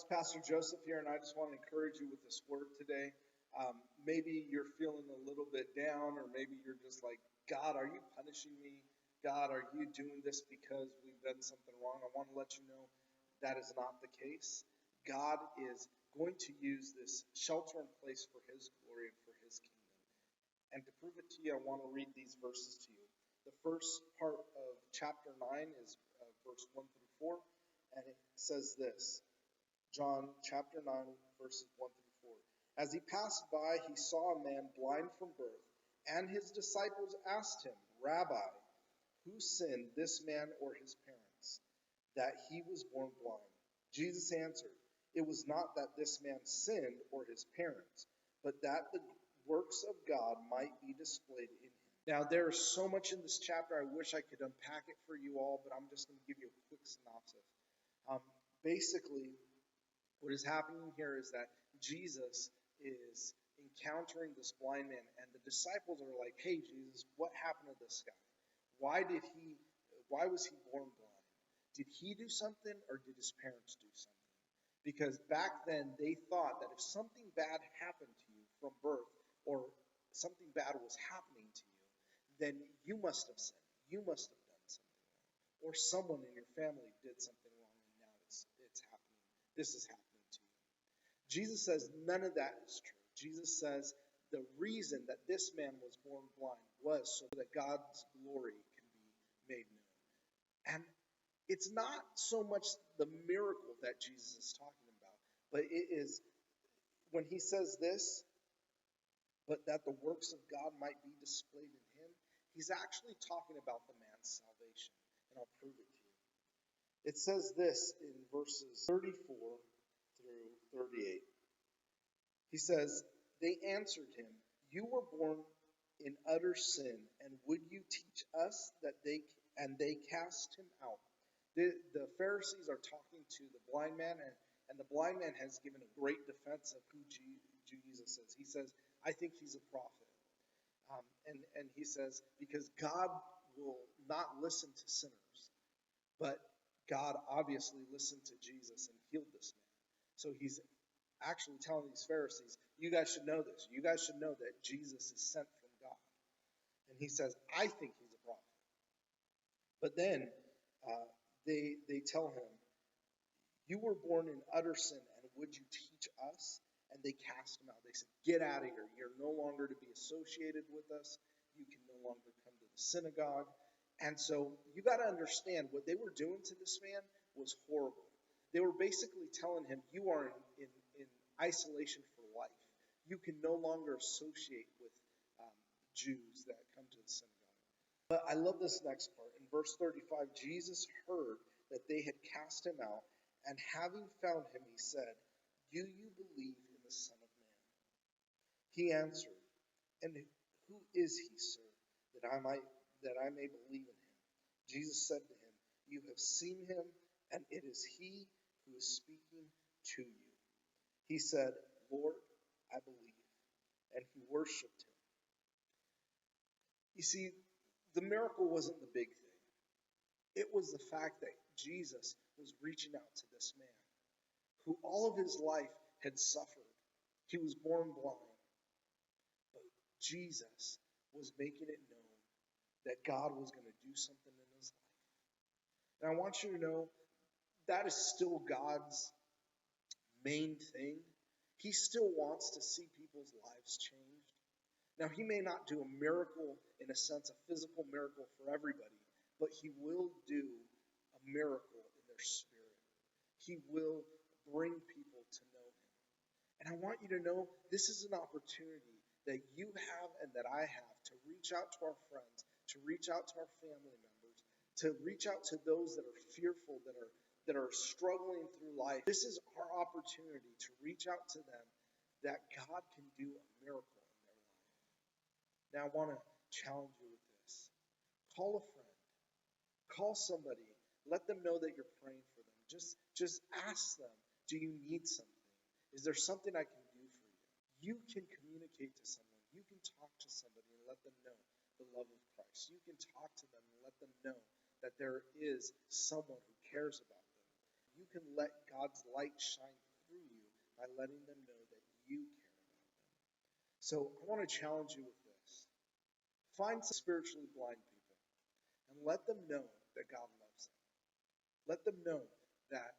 It's Pastor Joseph here, and I just want to encourage you with this word today. Maybe you're feeling a little bit down, or maybe you're just like, God, are you punishing me? God, are you doing this because we've done something wrong? I want to let you know that is not the case. God is going to use this shelter in place for His glory and for His kingdom. And to prove it to you, I want to read these verses to you. The first part of chapter 9 is verse 1 through 4, and it says this. John chapter 9, verses 1 through 4. As he passed by, he saw a man blind from birth, and his disciples asked him, Rabbi, who sinned, this man or his parents, that he was born blind? Jesus answered, It was not that this man sinned or his parents, but that the works of God might be displayed in him. Now, there is so much in this chapter, I wish I could unpack it for you all, but I'm just going to give you a quick synopsis. Basically, what is happening here is that Jesus is encountering this blind man, and the disciples are like, hey, Jesus, what happened to this guy? Why was he born blind? Did he do something, or did his parents do something? Because back then, they thought that if something bad happened to you from birth, or something bad was happening to you, then you must have sinned. You must have done something wrong. Or someone in your family did something wrong, and now it's happening. This is happening. Jesus says none of that is true. Jesus says the reason that this man was born blind was so that God's glory can be made known. And it's not so much the miracle that Jesus is talking about, but it is when he says this, but that the works of God might be displayed in him, he's actually talking about the man's salvation. And I'll prove it to you. It says this in verses 34 through 38. He says, they answered him, you were born in utter sin, and would you teach us that they cast him out? The Pharisees are talking to the blind man, and the blind man has given a great defense of who Jesus is. He says, I think he's a prophet. And he says, because God will not listen to sinners, but God obviously listened to Jesus and healed this man. So he's actually telling these Pharisees, you guys should know this. You guys should know that Jesus is sent from God. And he says, I think he's a prophet. But then they tell him, you were born in utter sin, and would you teach us? And they cast him out. They said, get out of here. You're no longer to be associated with us. You can no longer come to the synagogue. And so you got to understand what they were doing to this man was horrible. They were basically telling him, you are in isolation for life. You can no longer associate with Jews that come to the synagogue. But I love this next part. In verse 35, Jesus heard that they had cast him out, and having found him, he said, do you believe in the Son of Man? He answered, and who is he, sir, that I may believe in him? Jesus said to him, you have seen him, and it is he who is speaking to you. He said, Lord, I believe. And he worshiped him. You see, the miracle wasn't the big thing. It was the fact that Jesus was reaching out to this man who all of his life had suffered. He was born blind. But Jesus was making it known that God was going to do something in his life. And I want you to know that is still God's main thing. He still wants to see people's lives changed. Now, he may not do a miracle in a sense, a physical miracle for everybody, but he will do a miracle in their spirit. He will bring people to know him. And I want you to know this is an opportunity that you have and that I have to reach out to our friends, to reach out to our family members, to reach out to those that are fearful, that are struggling through life. This is our opportunity to reach out to them that God can do a miracle in their life. Now, I want to challenge you with this. Call a friend. Call somebody. Let them know that you're praying for them. Just ask them, do you need something? Is there something I can do for you? You can communicate to someone. You can talk to somebody and let them know the love of Christ. You can talk to them and let them know that there is someone who cares about them. You can let God's light shine by letting them know that you care about them. So I want to challenge you with this. Find some spiritually blind people and let them know that God loves them. Let them know that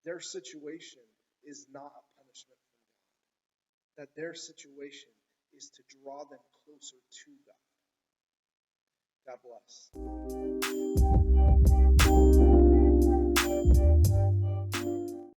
their situation is not a punishment from God, that their situation is to draw them closer to God. God bless.